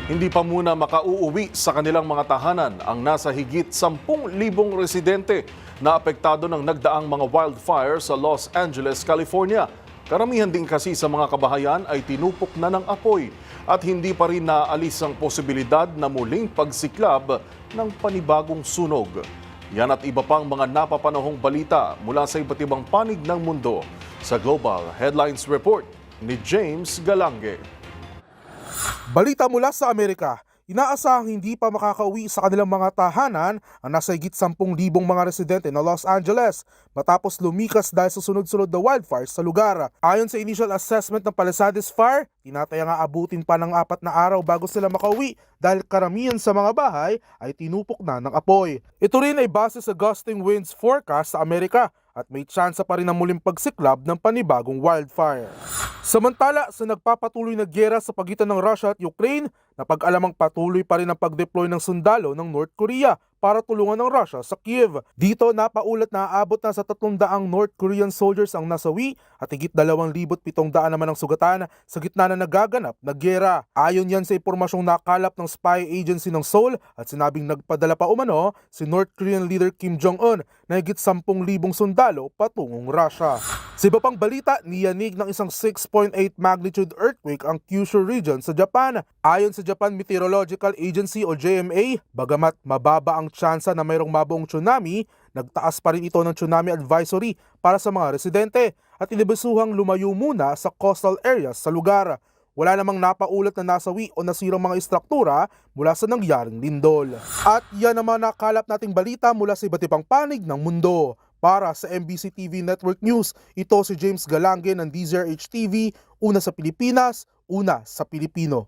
Hindi pa muna makauuwi sa kanilang mga tahanan ang nasa higit 10,000 residente na apektado ng nagdaang mga wildfire sa Los Angeles, California. Karamihan din kasi sa mga kabahayan ay tinupok na ng apoy at hindi pa rin naalis ang posibilidad na muling pagsiklab ng panibagong sunog. Yan at iba pang mga napapanahong balita mula sa iba't ibang panig ng mundo sa Global Headlines Report ni James Galange. Balita mula sa Amerika, inaasahang hindi pa makakauwi sa kanilang mga tahanan ang nasa higit 10,000 mga residente ng Los Angeles matapos lumikas dahil sa sunod-sunod na wildfires sa lugar. Ayon sa initial assessment ng Palisades Fire, tinataya nga abutin pa ng 4 na araw bago sila makauwi dahil karamihan sa mga bahay ay tinupok na ng apoy. Ito rin ay base sa gusting winds forecast sa Amerika at may tsansa pa rin ng muling pagsiklab ng panibagong wildfire. Samantala, sa nagpapatuloy na giyera sa pagitan ng Russia at Ukraine, napag-alamang patuloy pa rin ang pag-deploy ng sundalo ng North Korea para tulungan ng Russia sa Kiev. Dito, napaulat na aabot na sa 300 North Korean soldiers ang nasawi at higit 2,700 naman ang sugatan sa gitna na nagaganap na giyera. Ayon yan sa impormasyong nakalap ng spy agency ng Seoul at sinabing nagpadala pa umano si North Korean leader Kim Jong-un na higit 10,000 sundalo patungong Russia. Sa iba pang balita, niyanig ng isang 6.8 magnitude earthquake ang Kyushu region sa Japan. Ayon sa Japan Meteorological Agency o JMA, bagamat mababa ang tsansa na mayroong mabuong tsunami, nagtaas pa rin ito ng tsunami advisory para sa mga residente at inibisuhang lumayo muna sa coastal areas sa lugar. Wala namang napaulat na nasawi o nasirang mga istruktura mula sa nangyaring lindol. At yan naman nakalap nating balita mula sa iba't ibang panig ng mundo. Para sa MBC TV Network News, ito si James Galange ng DZRH TV, una sa Pilipinas, una sa Pilipino.